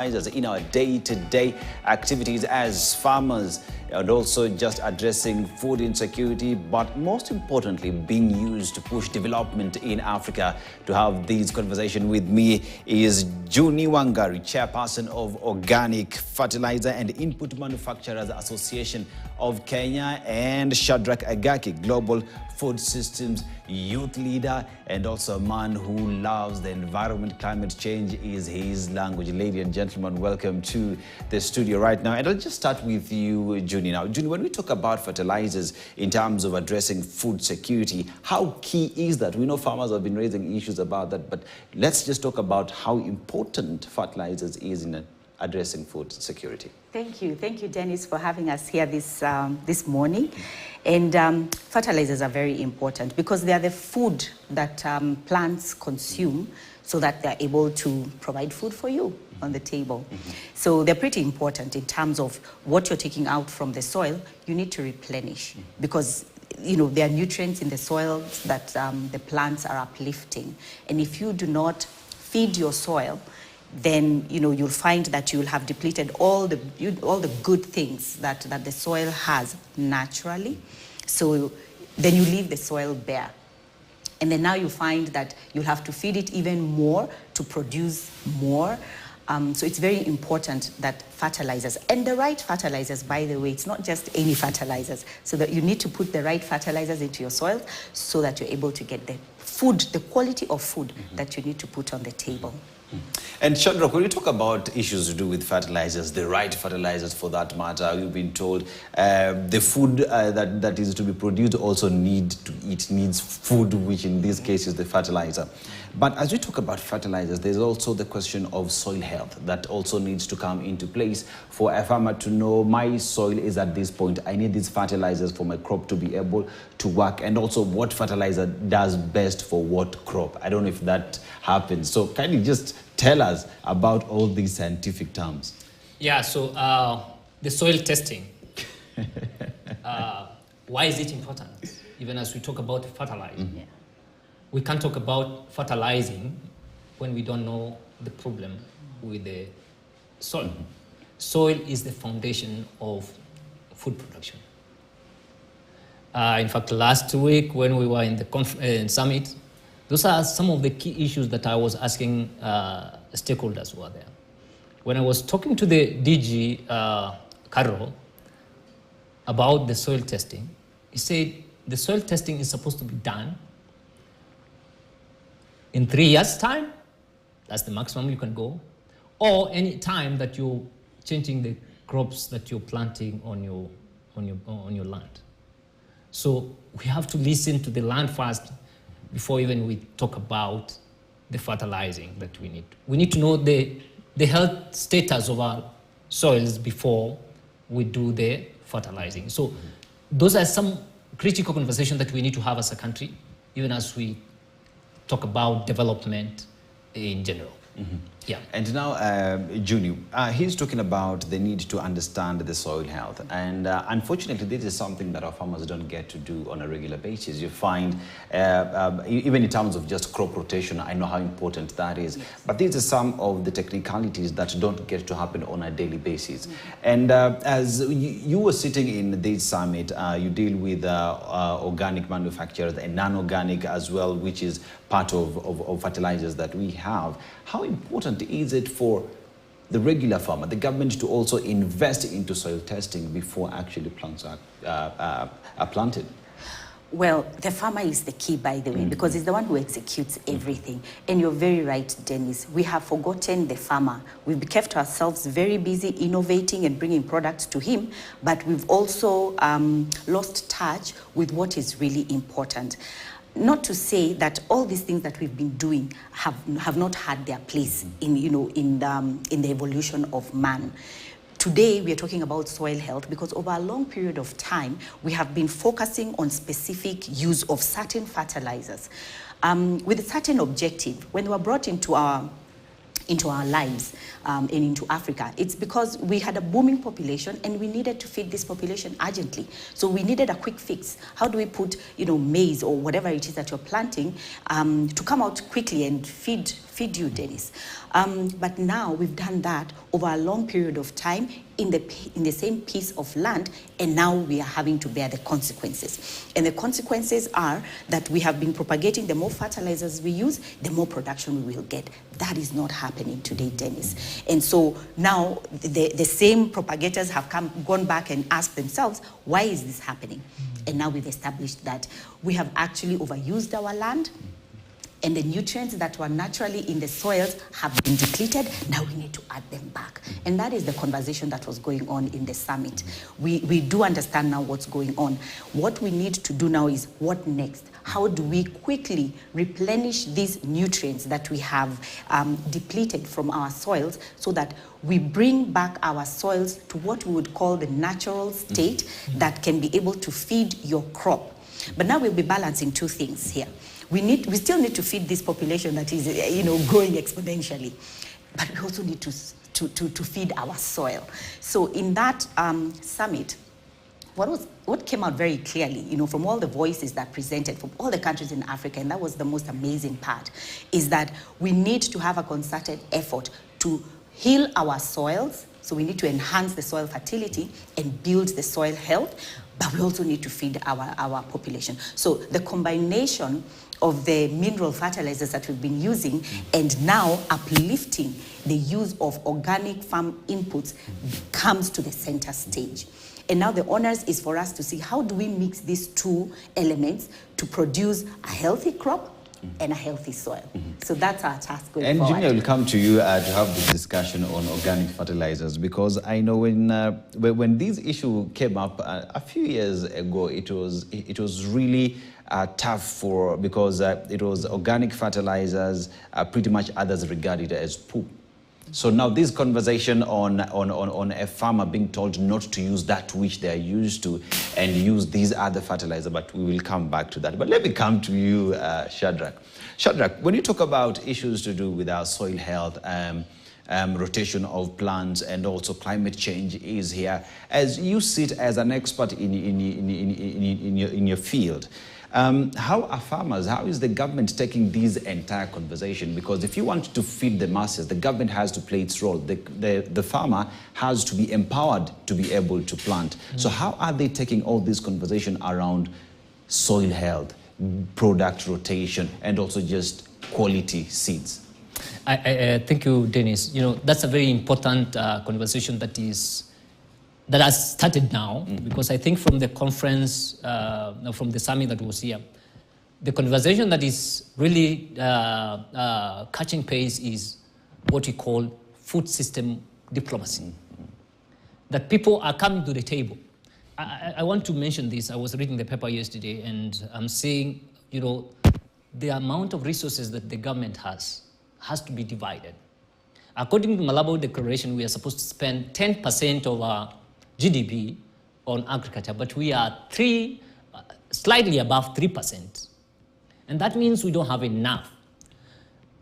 in our day-to-day activities as farmers, and also just addressing food insecurity, but most importantly being used to push development in Africa. To have this conversation with me is Juni Wangari, chairperson of Organic Fertilizer and Input Manufacturers Association of Kenya, and Shadrach Agaki, Global Food Systems youth leader and also a man who loves the environment. Climate change is his language. Ladies and gentlemen, welcome to the studio right now. And I'll just start with you, Juni. Now, Juni, when we talk about fertilizers in terms of addressing food security, how key is that? We know farmers have been raising issues about that, but let's just talk about how important fertilizers is in addressing food security. Thank you, Dennis, for having us here this morning. And fertilizers are very important because they are the food that plants consume so that they're able to provide food for you on the table. So they're pretty important in terms of what you're taking out from the soil. You need to replenish because there are nutrients in the soil that the plants are uplifting. And if you do not feed your soil, then you'll find that you'll have depleted all the good things that the soil has naturally. So then you leave the soil bare. And then now you find that you'll have to feed it even more to produce more. So it's very important that fertilizers, and the right fertilizers, by the way, it's not just any fertilizers, so that you need to put the right fertilizers into your soil so that you're able to get the food, the quality of food that you need to put on the table. And Shadrach, when you talk about issues to do with fertilizers, the right fertilizers for that matter, we've been told the food that is to be produced also needs food, which in this case is the fertilizer. But as we talk about fertilizers, there's also the question of soil health that also needs to come into place for a farmer to know my soil is at this point. I need these fertilizers for my crop to be able to work, and also what fertilizer does best for what crop. I don't know if that happens. So can you just tell us about all these scientific terms? Yeah, so the soil testing, why is it important? Even as we talk about fertilizing. Yeah. We can't talk about fertilizing when we don't know the problem with the soil. Soil is the foundation of food production. In fact, last week when we were in the summit, those are some of the key issues that I was asking stakeholders who are there. When I was talking to the DG, Carol, about the soil testing, he said the soil testing is supposed to be done in 3 years' time. That's the maximum you can go, or any time that you're changing the crops that you're planting on your land. So we have to listen to the land first before even we talk about the fertilizing that we need. We need to know the health status of our soils before we do the fertilizing. So those are some critical conversations that we need to have as a country, even as we talk about development in general. Yeah. And now, Juni, he's talking about the need to understand the soil health. And unfortunately, this is something that our farmers don't get to do on a regular basis. You find, even in terms of just crop rotation, I know how important that is. Yes. But these are some of the technicalities that don't get to happen on a daily basis. And as you were sitting in this summit, you deal with organic manufacturers and non-organic as well, which is part of fertilizers that we have. How important is it for the regular farmer, the government, to also invest into soil testing before actually plants are planted? Well, the farmer is the key, by the way, because he's the one who executes everything. And you're very right, Dennis. We have forgotten the farmer. We've kept ourselves very busy innovating and bringing products to him, but we've also lost touch with what is really important. Not to say that all these things that we've been doing have not had their place in the evolution of man. Today, we are talking about soil health because over a long period of time, we have been focusing on specific use of certain fertilizers with a certain objective. When they were brought into our lives and into Africa, it's because we had a booming population and we needed to feed this population urgently. So we needed a quick fix. How do we put maize or whatever it is that you're planting to come out quickly and feed feed you, Dennis. But now we've done that over a long period of time in the same piece of land, and now we are having to bear the consequences. And the consequences are that we have been propagating, the more fertilizers we use, the more production we will get. That is not happening today, Dennis. And so now the same propagators have gone back and asked themselves, why is this happening? And now we've established that we have actually overused our land, and the nutrients that were naturally in the soils have been depleted. Now we need to add them back. And that is the conversation that was going on in the summit. We do understand now what's going on. What we need to do now is, what next? How do we quickly replenish these nutrients that we have depleted from our soils, so that we bring back our soils to what we would call the natural state that can be able to feed your crop? But now we'll be balancing two things here. We still need to feed this population that is, growing exponentially, but we also need to feed our soil. So in that summit, what came out very clearly, from all the voices that presented from all the countries in Africa, and that was the most amazing part, is that we need to have a concerted effort to heal our soils. So we need to enhance the soil fertility and build the soil health, but we also need to feed our population. So the combination of the mineral fertilizers that we've been using, and now uplifting the use of organic farm inputs, comes to the center stage. And now the honors is for us to see, how do we mix these two elements to produce a healthy crop and a healthy soil. So that's our task going forward. And Junior, will come to you to have this discussion on organic fertilizers, because I know when this issue came up a few years ago, it was really tough because it was organic fertilizers, pretty much others regard it as poop. So now this conversation on a farmer being told not to use that which they are used to and use these other fertilizers, but we will come back to that. But let me come to you, Shadrach. Shadrach, when you talk about issues to do with our soil health, rotation of plants, and also climate change is here, as you sit as an expert in your field, how are farmers, how is the government taking this entire conversation? Because if you want to feed the masses, the government has to play its role. The farmer has to be empowered to be able to plant. So how are they taking all this conversation around soil health, product rotation, and also just quality seeds? I thank you, Dennis. That's a very important conversation that has started now, because I think from the conference, from the summit that was here, the conversation that is really catching pace is what we call food system diplomacy. That people are coming to the table. I want to mention this. I was reading the paper yesterday, and I'm seeing, the amount of resources that the government has to be divided. According to Malabo Declaration, we are supposed to spend 10% of our GDP on agriculture, but we are slightly above 3%. And that means we don't have enough.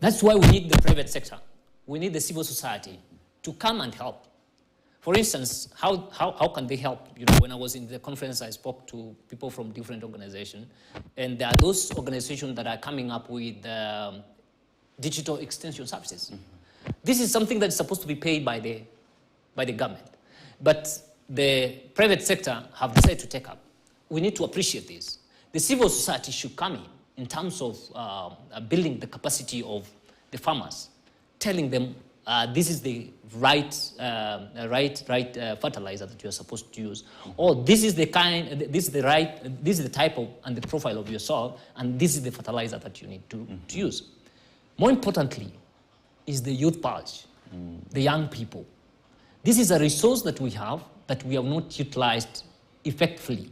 That's why we need the private sector. We need the civil society to come and help. For instance, how can they help? When I was in the conference, I spoke to people from different organizations, and there are those organizations that are coming up with digital extension services. This is something that's supposed to be paid by the government. But the private sector have decided to take up. We need to appreciate this. The civil society should come in terms of building the capacity of the farmers, telling them this is the right fertilizer that you are supposed to use, or this is the type of and the profile of your soil, and this is the fertilizer that you need to use. More importantly, is the youth pulse, the young people. This is a resource that we have not utilized effectively.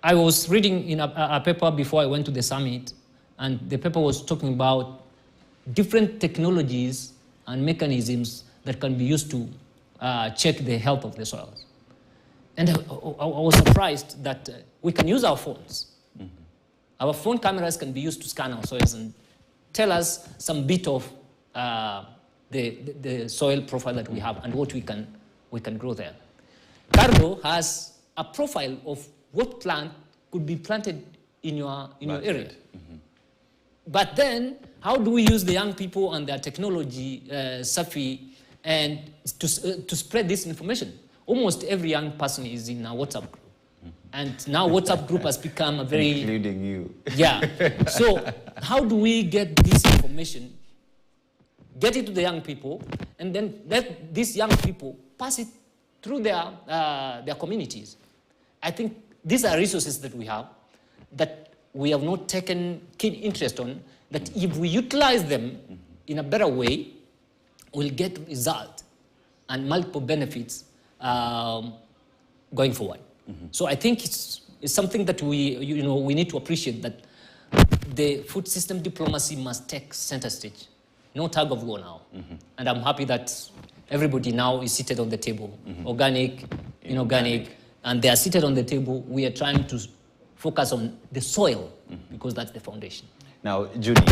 I was reading in a paper before I went to the summit, and the paper was talking about different technologies and mechanisms that can be used to check the health of the soils. And I was surprised that we can use our phones. Our phone cameras can be used to scan our soils and tell us some bit of the soil profile that we have and what we can grow there. Carlo has a profile of what plant could be planted in your area. But then, how do we use the young people and their technology savvy and to spread this information? Almost every young person is in a WhatsApp group. And now WhatsApp group has become a very... Including you. Yeah. So how do we get this information, get it to the young people, and then let these young people pass it through their communities? I think these are resources that we have that we have not taken keen interest on, that if we utilize them in a better way, we'll get result and multiple benefits going forward. So I think it's something that we need to appreciate, that the food system diplomacy must take center stage. No tug of war now. And I'm happy that everybody now is seated on the table, organic, inorganic, and they are seated on the table. We are trying to focus on the soil because that's the foundation. Now, Judy,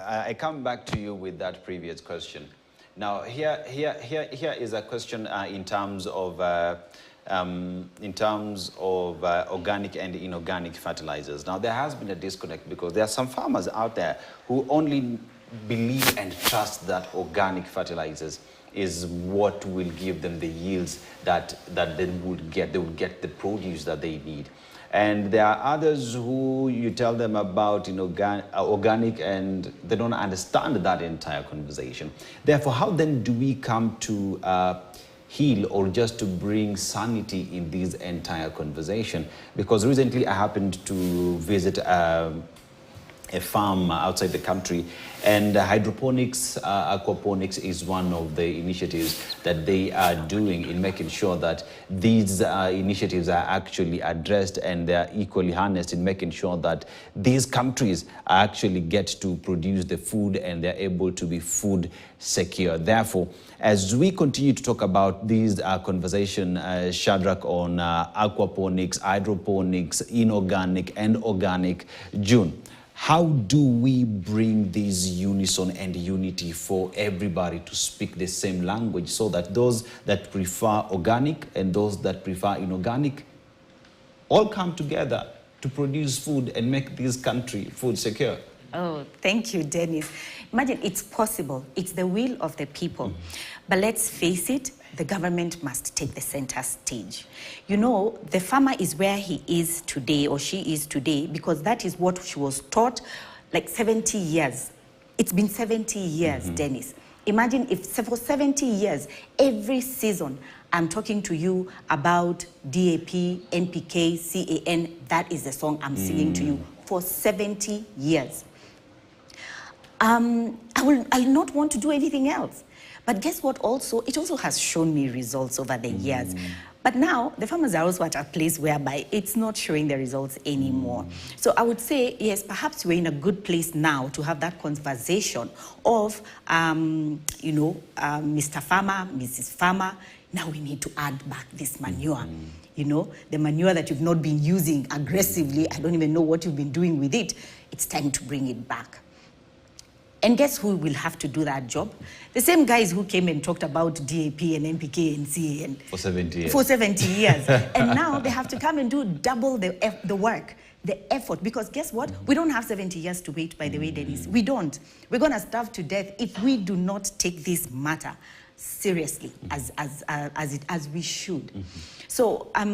I come back to you with that previous question. Now, here is a question in terms of organic and inorganic fertilizers. Now, there has been a disconnect because there are some farmers out there who only believe and trust that organic fertilizers is what will give them the yields that they would get. They would get the produce that they need. And there are others who you tell them about organic and they don't understand that entire conversation. Therefore, how then do we come to heal or just to bring sanity in this entire conversation? Because recently I happened to visit a farm outside the country, and hydroponics, aquaponics is one of the initiatives that they are doing in making sure that these initiatives are actually addressed and they are equally harnessed in making sure that these countries actually get to produce the food and they're able to be food secure. Therefore, as we continue to talk about these conversation, Shadrach, on aquaponics, hydroponics, inorganic and organic, June, how do we bring this unison and unity for everybody to speak the same language so that those that prefer organic and those that prefer inorganic all come together to produce food and make this country food secure? Oh, thank you, Dennis. Imagine, it's possible. It's the will of the people. But let's face it, the government must take the center stage. You know, the farmer is where he is today or she is today because that is what she was taught like 70 years. It's been 70 years, Dennis. Imagine if for 70 years, every season, I'm talking to you about DAP, NPK, CAN. That is the song I'm singing to you for 70 years. I'll not want to do anything else. But guess what also? It also has shown me results over the years. But now, the farmers are also at a place whereby it's not showing the results anymore. So I would say, yes, perhaps we're in a good place now to have that conversation of, Mr. Farmer, Mrs. Farmer, now we need to add back this manure. You know, the manure that you've not been using aggressively, I don't even know what you've been doing with it. It's time to bring it back. And guess who will have to do that job? The same guys who came and talked about DAP and NPK and CAN. For 70 years. For 70 years. And now they have to come and do double the work, the effort. Because guess what? We don't have 70 years to wait, by the way, Dennis. We don't. We're going to starve to death if we do not take this matter seriously as we should. So I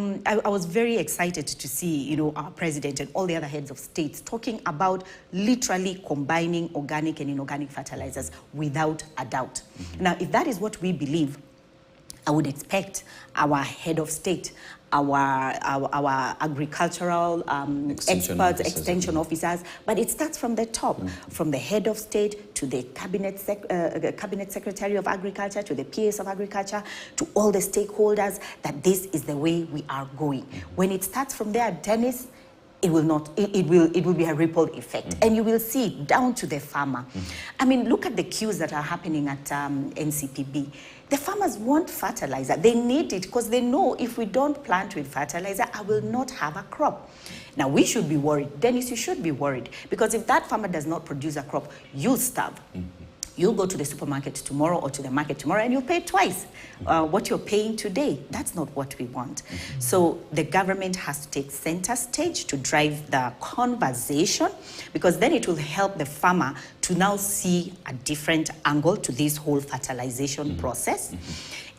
was very excited to see, our president and all the other heads of states talking about literally combining organic and inorganic fertilizers without a doubt. Now, if that is what we believe, I would expect our head of state, our agricultural experts, extension officers, but it starts from the top, from the head of state to the cabinet secretary of agriculture, to the PS of agriculture, to all the stakeholders, that this is the way we are going. When it starts from there, Dennis, it will be a ripple effect, and you will see it down to the farmer. I mean, look at the queues that are happening at NCPB. The farmers want fertilizer. They need it because they know if we don't plant with fertilizer, I will not have a crop. Now, we should be worried. Dennis, you should be worried, because if that farmer does not produce a crop, you'll starve. You'll go to the supermarket tomorrow or to the market tomorrow and you'll pay twice what you're paying today. That's not what we want. So the government has to take center stage to drive the conversation, because then it will help the farmer to now see a different angle to this whole fertilization process.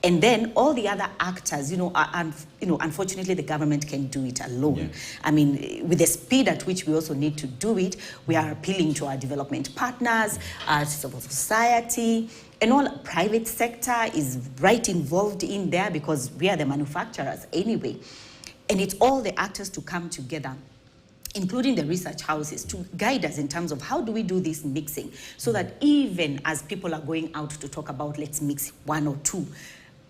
And then all the other actors, unfortunately, the government can do it alone. Yeah. I mean, with the speed at which we also need to do it, we are appealing to our development partners, civil society, and all private sector is right involved in there, because we are the manufacturers anyway. And it's all the actors to come together, including the research houses, to guide us in terms of how do we do this mixing, so that even as people are going out to talk about let's mix one or two,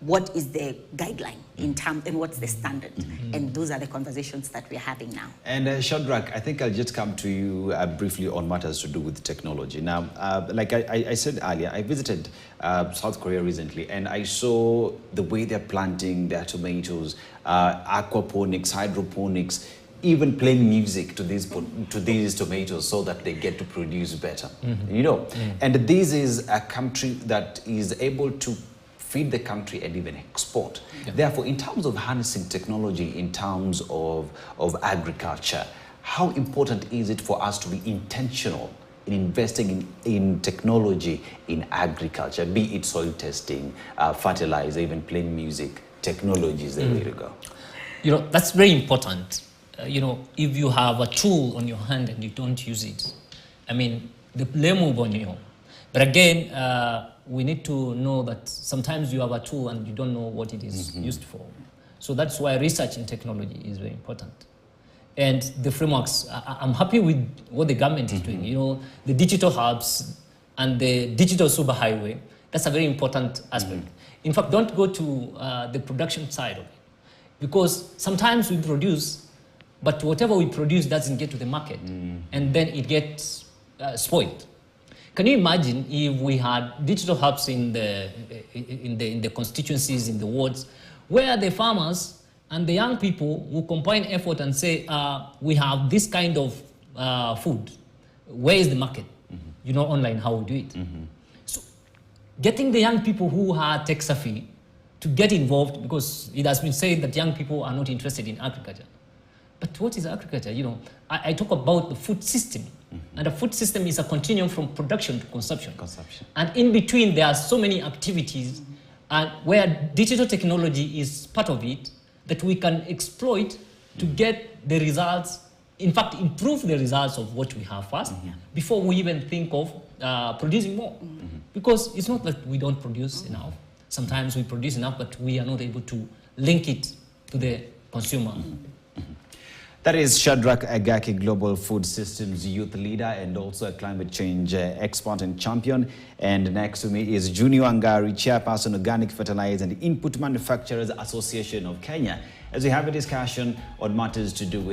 what is the guideline in terms, and what's the standard? And those are the conversations that we're having now. And Shadrach, I think I'll just come to you briefly on matters to do with technology. Now, like I said earlier, I visited South Korea recently, and I saw the way they're planting their tomatoes, aquaponics, hydroponics, even playing music to these tomatoes so that they get to produce better. And this is a country that is able to feed the country and even export. Yeah. Therefore, in terms of harnessing technology, in terms of agriculture, how important is it for us to be intentional in investing in technology in agriculture, be it soil testing, fertilizer, even playing music? Technology is the way to go. That's very important. If you have a tool on your hand and you don't use it, I mean, the blame will be on you. But again, we need to know that sometimes you have a tool and you don't know what it is used for. So that's why research in technology is very important. And the frameworks, I'm happy with what the government is doing. The digital hubs and the digital superhighway, that's a very important aspect. In fact, don't go to the production side of it, because sometimes we produce, but whatever we produce doesn't get to the market, and then it gets spoiled. Can you imagine if we had digital hubs in the constituencies, in the wards, where the farmers and the young people will combine effort and say, we have this kind of food. Where is the market? Online, how we do it. So getting the young people who are tech savvy to get involved, because it has been said that young people are not interested in agriculture. But what is agriculture? I talk about the food system. And the food system is a continuum from production to consumption. And in between, there are so many activities where digital technology is part of it that we can exploit to get the results, in fact, improve the results of what we have first, before we even think of producing more. Because it's not that we don't produce enough. Sometimes we produce enough, but we are not able to link it to the consumer. That is Shadrach Agaki, Global Food Systems Youth Leader and also a climate change expert and champion. And next to me is Junior Angari, Chairperson, Organic Fertilizer and Input Manufacturers Association of Kenya, as we have a discussion on matters to do with